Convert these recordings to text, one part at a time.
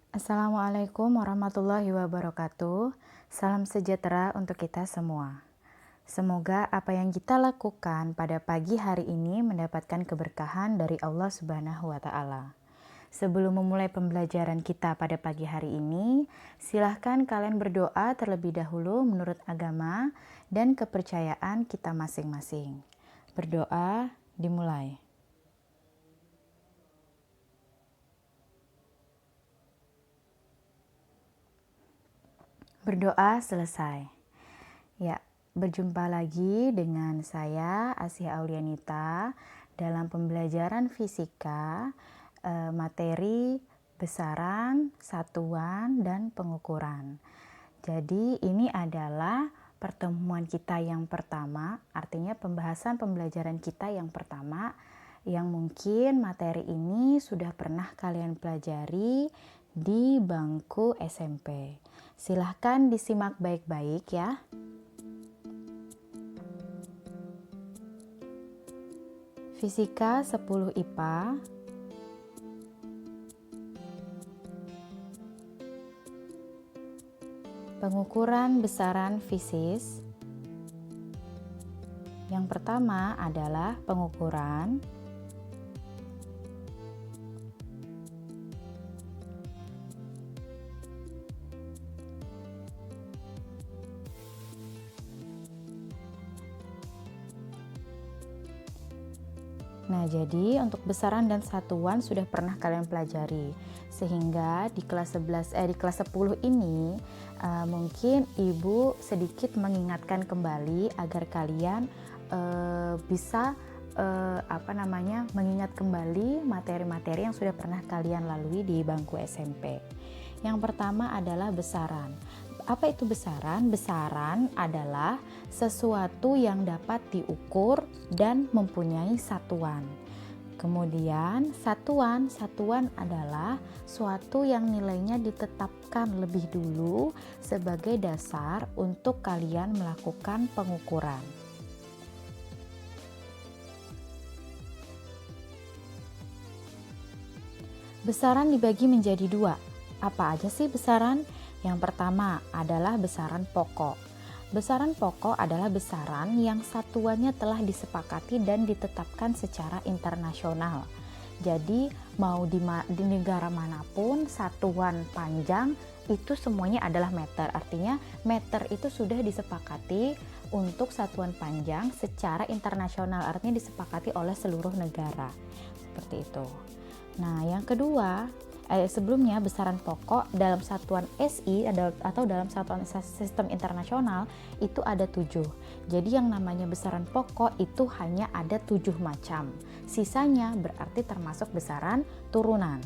Assalamualaikum warahmatullahi wabarakatuh. Salam sejahtera untuk kita semua. Semoga apa yang kita lakukan pada pagi hari ini mendapatkan keberkahan dari Allah Subhanahu wa Ta'ala. Sebelum memulai pembelajaran kita pada pagi hari ini, silahkan kalian berdoa terlebih dahulu menurut agama dan kepercayaan kita masing-masing. Berdoa dimulai. Berdoa selesai. Ya, berjumpa lagi dengan saya Asih Aulianita dalam pembelajaran fisika materi besaran, satuan, dan pengukuran. Jadi ini adalah pertemuan kita yang pertama, artinya pembahasan pembelajaran kita yang pertama yang mungkin materi ini sudah pernah kalian pelajari di bangku SMP. Silahkan disimak baik-baik ya. Fisika 10 IPA pengukuran besaran fisis. Yang pertama adalah pengukuran Nah, jadi untuk besaran dan satuan sudah pernah kalian pelajari. Sehingga di kelas 10 ini mungkin Ibu sedikit mengingatkan kembali agar kalian bisa mengingat kembali materi-materi yang sudah pernah kalian lalui di bangku SMP. Yang pertama adalah besaran. Apa itu besaran? Besaran adalah sesuatu yang dapat diukur dan mempunyai satuan. Kemudian satuan adalah suatu yang nilainya ditetapkan lebih dulu sebagai dasar untuk kalian melakukan pengukuran. Besaran dibagi menjadi dua. Apa aja sih besaran? Yang pertama adalah besaran pokok. Besaran pokok adalah besaran yang satuannya telah disepakati dan ditetapkan secara internasional. Jadi mau di negara manapun satuan panjang itu semuanya adalah meter. Artinya meter itu sudah disepakati untuk satuan panjang secara internasional. Artinya disepakati oleh seluruh negara. Seperti itu. Nah, yang kedua, sebelumnya besaran pokok dalam satuan SI atau dalam satuan sistem internasional itu ada 7. Jadi yang namanya besaran pokok itu hanya ada 7 macam. Sisanya berarti termasuk besaran turunan.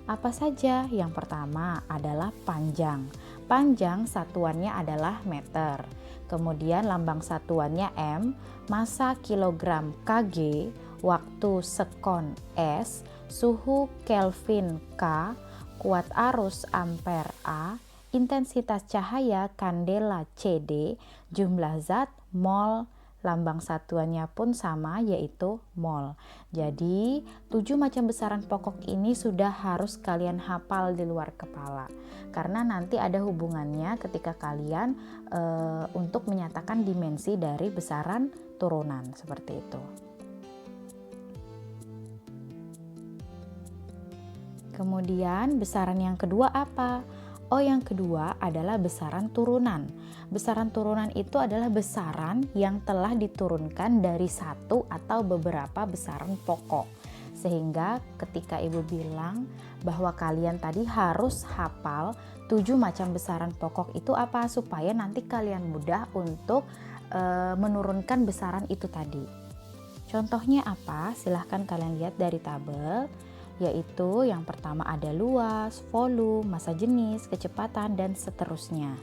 Apa saja? Yang pertama adalah panjang. Panjang satuannya adalah meter. Kemudian lambang satuannya M, massa kilogram Kg, waktu sekon S, suhu Kelvin K, kuat arus ampere A, intensitas cahaya kandela CD, jumlah zat mol, lambang satuannya pun sama yaitu mol. Jadi 7 macam besaran pokok ini sudah harus kalian hafal di luar kepala karena nanti ada hubungannya ketika kalian untuk menyatakan dimensi dari besaran turunan seperti itu. Kemudian besaran yang kedua apa? Oh, yang kedua adalah besaran turunan. Besaran turunan itu adalah besaran yang telah diturunkan dari satu atau beberapa besaran pokok. Sehingga ketika Ibu bilang bahwa kalian tadi harus hafal 7 macam besaran pokok itu apa? Supaya nanti kalian mudah untuk menurunkan besaran itu tadi. Contohnya apa? Silahkan kalian lihat dari tabel. Yaitu yang pertama ada luas, volume, massa jenis, kecepatan, dan seterusnya.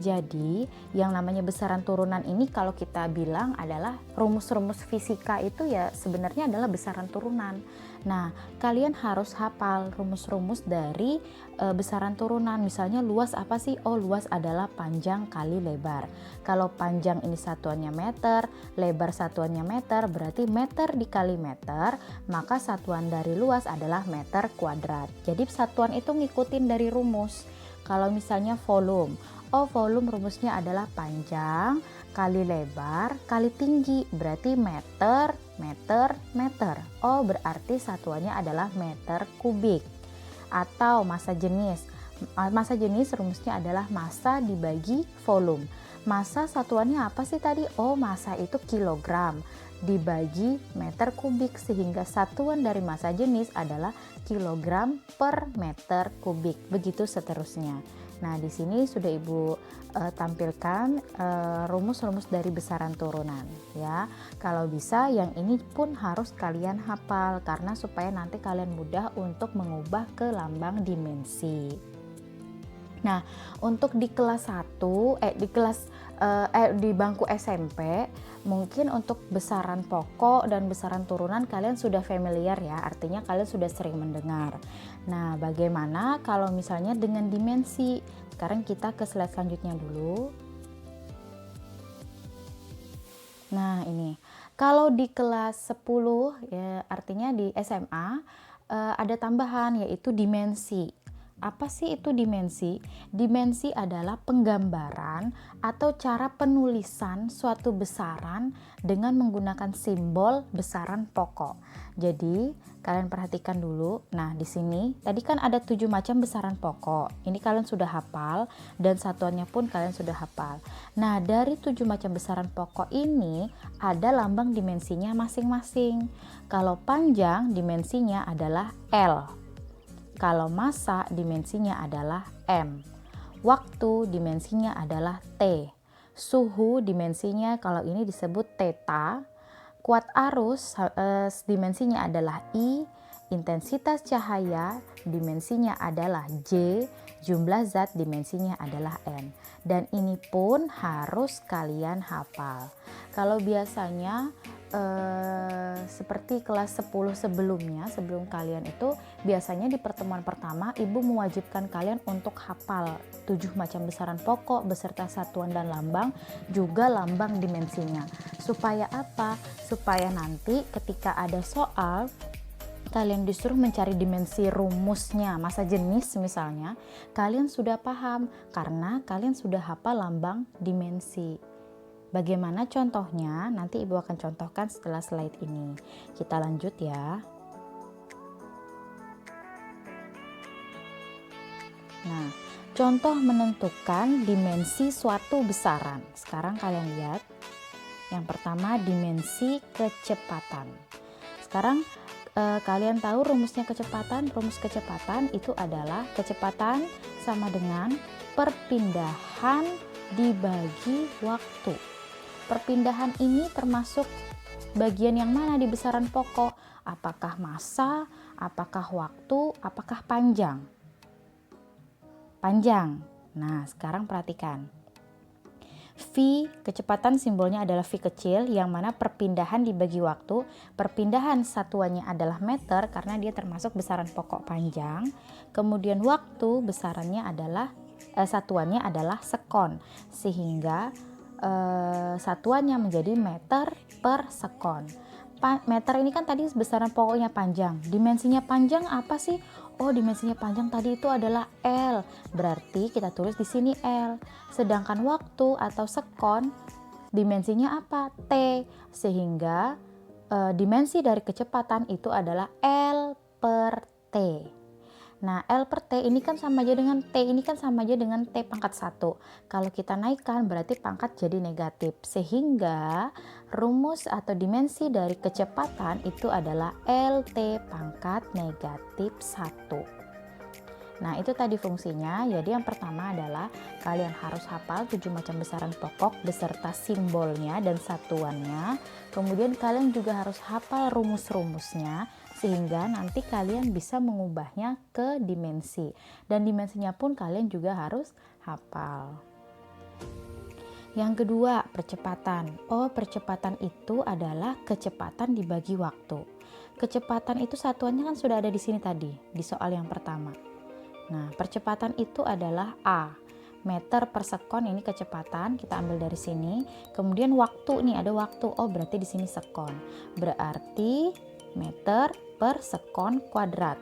Jadi yang namanya besaran turunan ini kalau kita bilang adalah rumus-rumus fisika itu ya sebenarnya adalah besaran turunan. Nah, kalian harus hafal rumus-rumus dari besaran turunan. Misalnya luas apa sih? Oh, luas adalah panjang kali lebar. Kalau panjang ini satuannya meter, lebar satuannya meter, berarti meter dikali meter, maka satuan dari luas adalah meter kuadrat. Jadi satuan itu ngikutin dari rumus. Kalau misalnya volume, oh volume rumusnya adalah panjang kali lebar kali tinggi, berarti meter, meter, meter. Oh, berarti satuannya adalah meter kubik. Atau massa jenis. Massa jenis rumusnya adalah massa dibagi volume. Massa satuannya apa sih tadi? Oh, massa itu kilogram dibagi meter kubik, sehingga satuan dari massa jenis adalah kilogram per meter kubik. Begitu seterusnya. Nah, di sini sudah Ibu tampilkan rumus-rumus dari besaran turunan ya. Kalau bisa yang ini pun harus kalian hafal karena supaya nanti kalian mudah untuk mengubah ke lambang dimensi. Nah, untuk di kelas 1 di bangku SMP, mungkin untuk besaran pokok dan besaran turunan kalian sudah familiar ya, artinya kalian sudah sering mendengar. Nah, bagaimana kalau misalnya dengan dimensi? Sekarang kita ke slide selanjutnya dulu. Nah, ini. Kalau di kelas 10 ya, artinya di SMA ada tambahan yaitu dimensi. Apa sih itu dimensi? Dimensi adalah penggambaran atau cara penulisan suatu besaran dengan menggunakan simbol besaran pokok. Jadi, kalian perhatikan dulu. Nah, di sini tadi kan ada 7 macam besaran pokok. Ini kalian sudah hafal dan satuannya pun kalian sudah hafal. Nah, dari 7 macam besaran pokok ini ada lambang dimensinya masing-masing. Kalau panjang dimensinya adalah L. Kalau massa dimensinya adalah M. Waktu dimensinya adalah T. Suhu dimensinya kalau ini disebut theta. Kuat arus dimensinya adalah I. Intensitas cahaya dimensinya adalah J. Jumlah zat dimensinya adalah N. Dan ini pun harus kalian hafal. Kalau biasanya seperti kelas 10 sebelumnya, sebelum kalian itu biasanya di pertemuan pertama Ibu mewajibkan kalian untuk hafal 7 macam besaran pokok beserta satuan dan lambang, juga lambang dimensinya. Supaya apa? Supaya nanti ketika ada soal kalian disuruh mencari dimensi rumusnya, massa jenis misalnya, kalian sudah paham karena kalian sudah hafal lambang dimensi. Bagaimana contohnya? Nanti Ibu akan contohkan setelah slide ini. Kita lanjut ya. Nah, contoh menentukan dimensi suatu besaran. Sekarang kalian lihat. Yang pertama dimensi kecepatan. Sekarang kalian tahu rumusnya kecepatan? Rumus kecepatan itu adalah kecepatan sama dengan perpindahan dibagi waktu. Perpindahan ini termasuk bagian yang mana di besaran pokok? Apakah massa, apakah waktu, apakah panjang? Panjang. Nah, sekarang perhatikan. V, kecepatan simbolnya adalah V kecil, yang mana perpindahan dibagi waktu. Perpindahan satuannya adalah meter karena dia termasuk besaran pokok panjang. Kemudian waktu besarannya adalah satuannya adalah sekon, sehingga satuannya menjadi meter per sekon. Meter ini kan tadi besaran pokoknya panjang. Dimensinya panjang apa sih? Oh, dimensinya panjang tadi itu adalah L. Berarti kita tulis di sini L. Sedangkan waktu atau sekon dimensinya apa? T. Sehingga dimensi dari kecepatan itu adalah L per T. Nah, L per T ini kan sama aja dengan T ini kan sama aja dengan T pangkat 1. Kalau kita naikkan berarti pangkat jadi negatif. Sehingga rumus atau dimensi dari kecepatan itu adalah LT pangkat negatif 1. Nah, itu tadi fungsinya. Jadi yang pertama adalah kalian harus hafal 7 macam besaran pokok beserta simbolnya dan satuannya. Kemudian kalian juga harus hafal rumus-rumusnya sehingga nanti kalian bisa mengubahnya ke dimensi. Dan dimensinya pun kalian juga harus hafal. Yang kedua, percepatan. Oh, percepatan itu adalah kecepatan dibagi waktu. Kecepatan itu satuannya kan sudah ada di sini tadi, di soal yang pertama. Nah, percepatan itu adalah A. Meter per sekon, ini kecepatan, kita ambil dari sini. Kemudian waktu nih, ada waktu. Oh, berarti di sini sekon. Berarti meter per sekon kuadrat.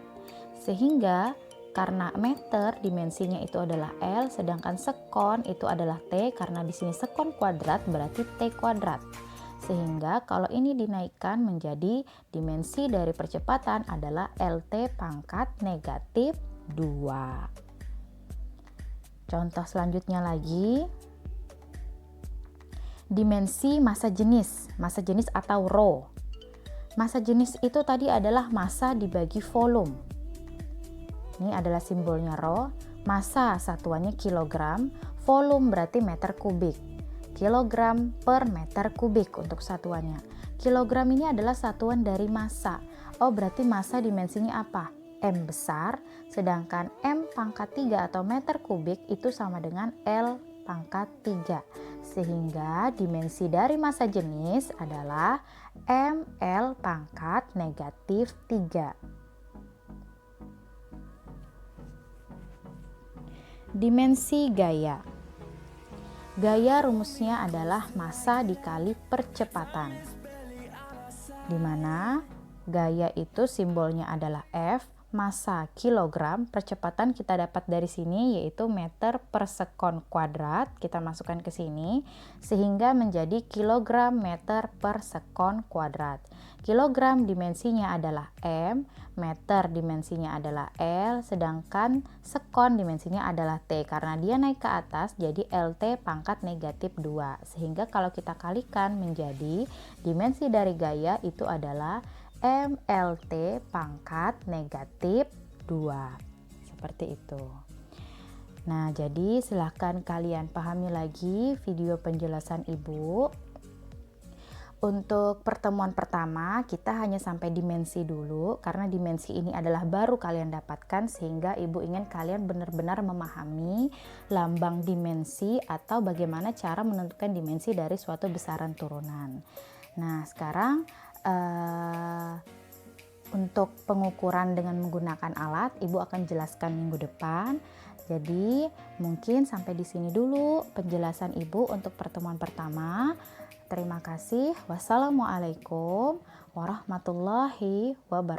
Sehingga karena meter dimensinya itu adalah L, sedangkan sekon itu adalah T, karena di sini sekon kuadrat berarti T kuadrat. Sehingga kalau ini dinaikkan menjadi dimensi dari percepatan adalah LT pangkat negatif 2. Contoh selanjutnya lagi, dimensi massa jenis atau rho. Massa jenis itu tadi adalah massa dibagi volume. Ini adalah simbolnya rho. Massa satuannya kilogram, volume berarti meter kubik. Kilogram per meter kubik untuk satuannya. Kilogram ini adalah satuan dari massa. Oh, berarti massa dimensinya apa? M besar, sedangkan M pangkat 3 atau meter kubik itu sama dengan L pangkat 3. Sehingga dimensi dari massa jenis adalah ML pangkat negatif 3. Dimensi gaya. Gaya rumusnya adalah massa dikali percepatan, di mana gaya itu simbolnya adalah F, massa kilogram, percepatan kita dapat dari sini yaitu meter per sekon kuadrat, kita masukkan ke sini sehingga menjadi kilogram meter per sekon kuadrat. Kilogram dimensinya adalah M, meter dimensinya adalah L, sedangkan sekon dimensinya adalah T. Karena dia naik ke atas jadi LT pangkat negatif 2. Sehingga kalau kita kalikan menjadi dimensi dari gaya itu adalah MLT pangkat negatif 2. Seperti itu. Nah, jadi silahkan kalian pahami lagi video penjelasan Ibu. Untuk pertemuan pertama kita hanya sampai dimensi dulu, karena dimensi ini adalah baru kalian dapatkan, sehingga Ibu ingin kalian benar-benar memahami lambang dimensi atau bagaimana cara menentukan dimensi dari suatu besaran turunan. Nah, sekarang untuk pengukuran dengan menggunakan alat Ibu akan jelaskan minggu depan. Jadi mungkin sampai di sini dulu penjelasan Ibu untuk pertemuan pertama. Terima kasih. Wassalamualaikum warahmatullahi wabarakatuh.